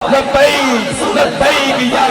لبیک لبیک یا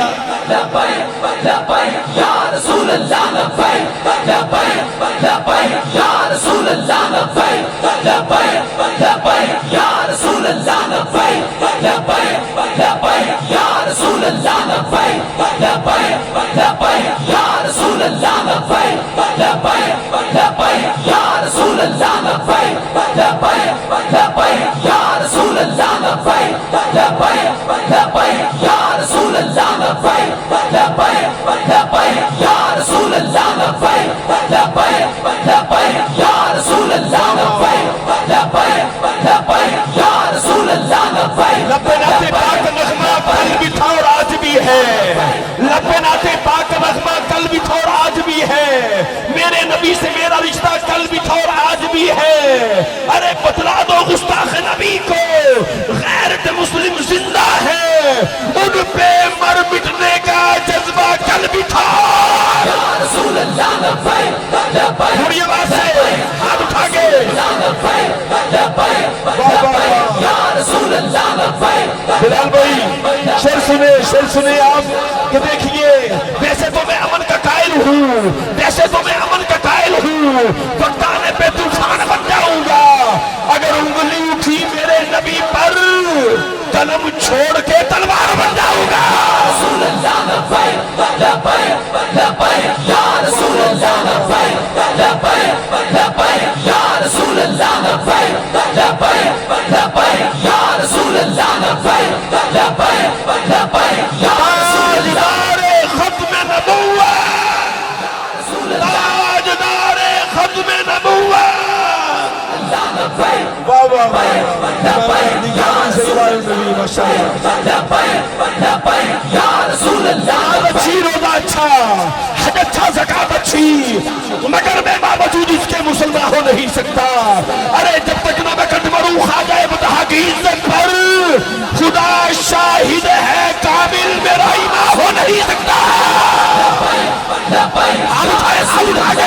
لبیک لبیک یا رسول اللہ لبیک لبیک لبیک یا رسول اللہ لبیک لبیک لبیک یا رسول اللہ لبیک لبیک لبیک یا رسول اللہ لبیک لبیک لبیک یا رسول اللہ لبیک لبیک لبیک یا رسول اللہ لبیک لبیک لبیک یا رسول اللہ لبیک لبیک لبیک یا رسول اللہ لبیک لبیک لبیک یا رسول اللہ لبیک لبیک لبیک یا رسول اللہ لبیک لبیک لبیک یا رسول اللہ لبیک لب نعت پاک نغمہ کل بھی تھا اور آج بھی ہے، لب نعت پاک نغمہ کل بھی تھا اور آج بھی ہے، میرے نبی سے میرا رشتہ کل بھی تھا اور آج بھی ہے۔ ارے بتلا دو گستاخ نبی کو غیرت مسلم زندہ ہے، ان پہ مر مٹنے کا جذبہ کل بھی تھا۔ یا رسول اللہ لبیک لبیک تھوڑی آواز سے ہاتھ اٹھا کے لبیک لبیک لبیک یا رسول اللہ لبیک۔ بلال بھائی شعر سنے آپ کہ دیکھئے ویسے تو میں امن کا قائل ہوں، ویسے تو میں امن کا قائل ہوں، وقت آنے پہ طوفان بن جاؤں گا، اگر انگلی اٹھی میرے نبی پر قلم چھوڑ کے تلوار بن جاؤں گا۔ رسول اللہ لبیک لبیک لبیک یا رسول اللہ لبیک لبیک لبیک یا رسول اللہ لبیک لبیک لبیک یا رسول اللہ لبیک لبیک لبیک یا تاجدار ختم نبوت، تاجدار ختم نبوت۔ واہ واہ اچھی روزہ اچھا، حج اچھا، زکاة اچھی، مگر میں باوجود اس کے مسلمان ہو نہیں سکتا۔ ارے جب تک نہ میں کٹ مروں خواجہ بتہا کی عزت پر، خدا شاہد ہے کامل میرا ایمان ہو نہیں سکتا۔ ہاتھ اٹھائے، ہاتھ اٹھا کے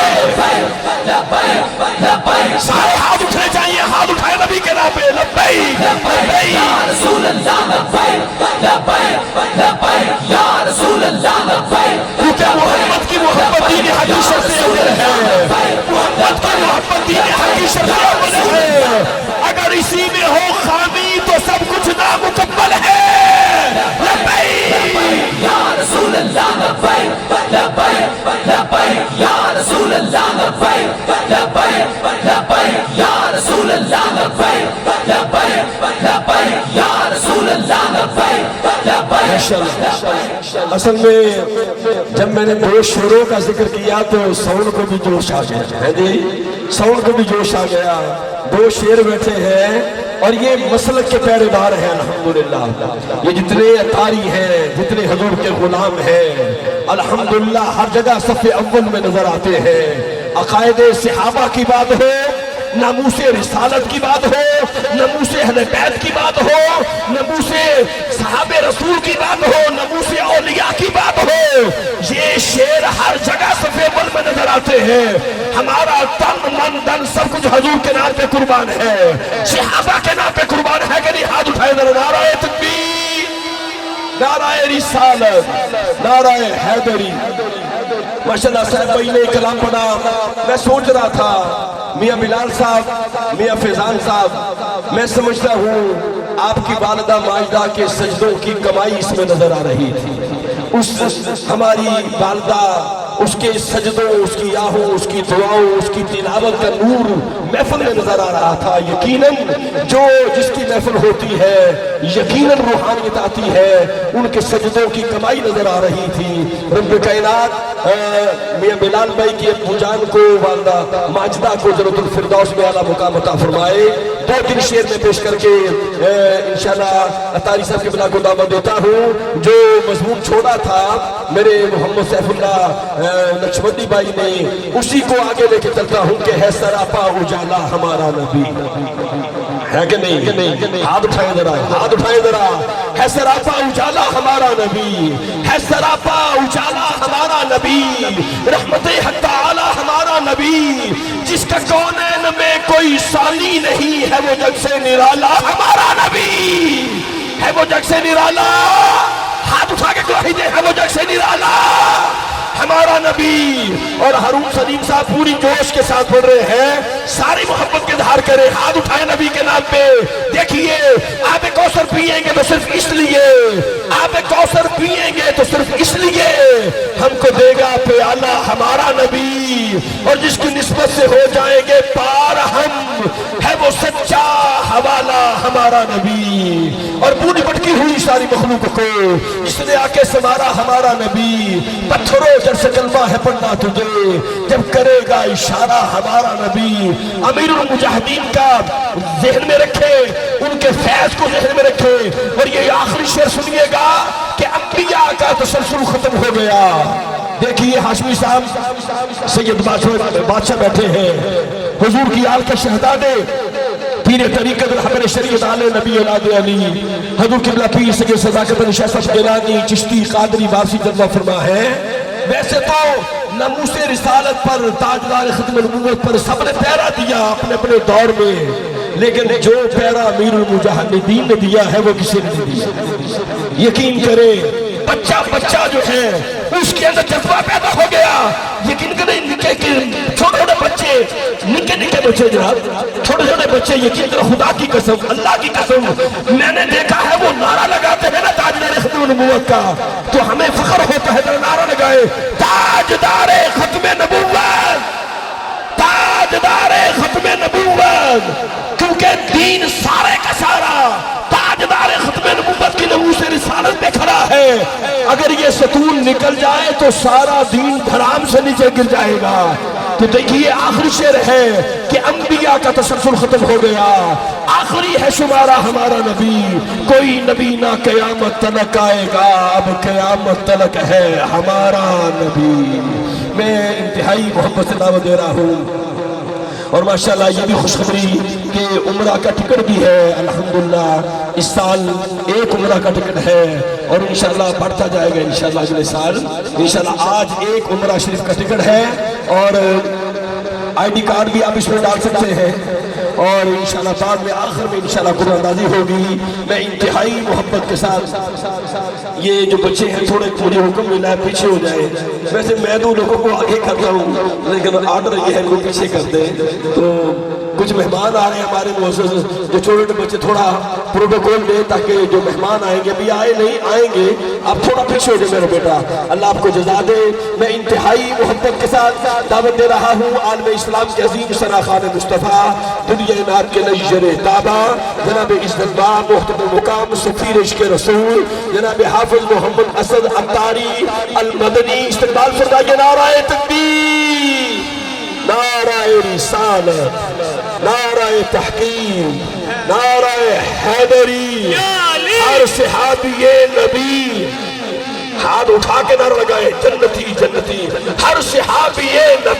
سارے ہاتھ اٹھنے چاہیے، ہاتھ اٹھائے نبی کے نام پہ لبیک لبیک یا رسول اللہ لبیک لبیک لبیک یا رسول اللہ لبیک۔ کیونکہ محمد کی محبت دین حقیقت سے اول ہے، محمد کی محبت دین حقیقت سے اول ہے، اگر اسی میں ہو خامی تو سب کچھ نامکمل ہے۔ لبیک یا رسول اللہ لبیک لبیک لبیک یا رسول اللہ لبیک لبیک لبیک یا رسول اللہ لبیک لبیک لبیک یا رسول اللہ لبیک لبیک۔ اصل میں جب میں نے دو شعروں کا ذکر کیا تو سون کو بھی جوش آ گیا ہے جی، سون کو بھی جوش آ گیا، دو شعر بیٹھے ہیں اور یہ مسلک کے پیروکار ہیں الحمدللہ، یہ جتنے اتاری ہیں، جتنے حضور کے غلام ہیں الحمدللہ ہر جگہ صف اول میں نظر آتے ہیں۔ عقائد صحابہ کی بات ہو، ناموس رسالت کی بات ہو، ناموس اہل بیت کی بات ہو، ناموس صحابہ رسول کی بات ہو، ناموس اولیاء کی بات ہو، یہ شعر ہر جگہ صف اول میں نظر آتے ہیں۔ ہمارا تن من دن سب کچھ حضور کے نام پہ قربان ہے، صحابہ کے نام پہ قربان ہے کہ نہیں؟ ہاتھ اٹھائے ذرا، نعرہ تکبیر، نعرہ رسالت، نعرہ حیدری۔ ماشاءاللہ صاحب بھائی نے کلام پڑھا، میں سوچ رہا تھا میاں بلال صاحب، میاں فیضان صاحب، میں سمجھتا ہوں آپ کی والدہ ماجدہ کے سجدوں کی کمائی اس میں نظر آ رہی تھی۔ اس ہماری والدہ، اس کے سجدوں، اس کی آہوں، اس کی دعاؤں، اس کی تلاوت کا نور محفل میں نظر آ رہا تھا۔ یقیناً جو جس کی محفل ہوتی ہے یقیناً روحانیت آتی ہے، ان کے سجدوں کی کمائی نظر آ رہی تھی۔ رب کائنات میاں بلال بھائی کی ابو جان کو، والدہ ماجدہ کو جنت الفردوس میں اعلیٰ مقام عطا فرمائے۔ دو تین شعر میں پیش کر کے انشاءاللہ اتاری صاحب کی بلا کو دعوت دیتا ہوں۔ جو مضمون چھوڑا تھا میرے محمد سیف اللہ نقشبندی بھائی نے، اسی کو آگے لے کے چلتا ہوں کہ ہے سراپا اجالا ہمارا نبی، ہے کہ نہیں؟ ہاتھ اٹھائے ذرا، ہاتھ اٹھائے ذرا، ہے سراپا اجالا ہمارا نبی، ہے سراپا اجالا ہمارا نبی، رحمت حق تعالی ہمارا نبی، جس کا کونین میں کوئی ثانی نہیں ہے وہ جگ سے نرالا ہمارا نبی، ہے وہ جگ سے نرالا، ہاتھ اٹھا کے گواہی دے ہے وہ جگ سے نرالا ہمارا نبی۔ اور ہارون سلیم صاحب پوری جوش کے ساتھ پڑھ رہے ہیں، ساری محبت کے اظہار کریں، ہاتھ اٹھائے نبی کے نام پہ۔ دیکھیے آب کوثر پئیں گے تو صرف اس لیے، آب کوثر پئیں گے تو صرف اس لیے ہم کو دے گا پیالہ ہمارا نبی، اور جس کی نسبت سے ہو جائیں گے پار ہم، ہے وہ سچا حوالہ ہمارا نبی۔ اور بوڑھی بٹکی ہوئی ساری مخلوق کو جس نے آ کے سنوارا ہمارا نبی، پتھروں جب سے کلمہ ہے پڑھنا تجھے، جب کرے گا اشارہ ہمارا نبی۔ امیر المجاہدین کا ذہن میں رکھے، ان کے فیض کو ذہن میں رکھے، اور یہ آخری شعر سنیے گا کہ انبیاء کا تسلسل ختم ہو گیا۔ دیکھیے ہاشمی صاحب سید بادشاہ بیٹھے ہیں، حضور کی آل کے شہزادے پیر طریقت الحبر شریعت آل نبی اولاد علی حضور قبلہ پیر سید صداقت علی شاہ صاحب گیلانی چشتی قادری وارثی جلوہ فرما ہے۔ ویسے تو ناموس رسالت پر، تاجدار ختم نبوت پر سب نے پیرا دیا اپنے اپنے دور میں، لیکن جو پیرا امیر المجاہدین نے دیا ہے وہ کسی نے نہیں دیا۔ یقین کریں بچہ جو ہے اس کے اندر جذبہ پیدا ہو گیا۔ یقین کریں چھوٹے چھوٹے بچے، نکے بچے جناب، چھوٹے چھوٹے بچے، یقین کریں خدا کی قسم، اللہ کی قسم، میں نے دیکھا ہے وہ نعرہ لگاتے ہیں نا تاجدار ختم نبوت کا، تو ہمیں فخر ہوتا ہے نعرہ لگائے تاجدار ختم نبوت، تاجدار ختم نبوت، کیونکہ دین سارے کا سارا تاجدار ختم نبوت کی ناموس رسالت میں کھڑا ہے۔ اگر یہ ستون نکل جائے تو سارا دین دھڑام سے نیچے گر جائے گا۔ تو دیکھیے آخری شعر ہے کہ انبیاء کا تسلسل ختم ہو گیا، آخری ہے شمارہ ہمارا نبی، کوئی نبی نہ قیامت تلک آئے گا، اب قیامت تلک ہے ہمارا نبی۔ میں انتہائی محبت سے دعوت دے رہا ہوں، اور ماشاءاللہ یہ بھی خوشخبری کہ عمرہ کا ٹکٹ بھی ہے الحمدللہ، اس سال ایک عمرہ کا ٹکٹ ہے، اور انشاءاللہ بڑھتا جائے گا انشاءاللہ اگلے سال۔ انشاءاللہ آج ایک عمرہ شریف کا ٹکٹ ہے، اور آئی ڈی کارڈ بھی آپ اس میں ڈال سکتے ہیں، اور انشاءاللہ بعد میں آخر میں انشاءاللہ قرآن اندازی ہوگی۔ میں انتہائی محبت کے ساتھ یہ جو بچے ہیں تھوڑے مجھے حکم ملا ہے پیچھے ہو جائے، ویسے میں دو لوگوں کو آگے کرتا ہوں لیکن آرڈر یہ ہے کوئی پیچھے کر دیں۔ تو کچھ مہمان آ رہے ہیں ہمارے معزز، جو چھوٹے بچے تھوڑا پروٹوکول دیں تاکہ جو مہمان آئیں گے، ابھی آئے نہیں آئیں گے، آپ تھوڑا پیچھے ہو جائے میرے بیٹا، اللہ آپ کو جزا دے۔ میں انتہائی محبت کے ساتھ دعوت دے رہا ہوں عالم اسلام کے عظیم ثنا خان مصطفیٰ، دنیا نات کے نجر تابہ، جناب عزت باب محترم مقام سفیر عشق رسول جناب حافظ محمد اسد عطاری المدنی، استقبال فرمائیے نعرہ تکبیر، نعرہ رسالت، نعرہ تحقیم، نعرہ حیدری، ہر صحابی نبی ہاتھ اٹھا کے نعرہ لگائے جنتی جنتی، ہر صحابی نبی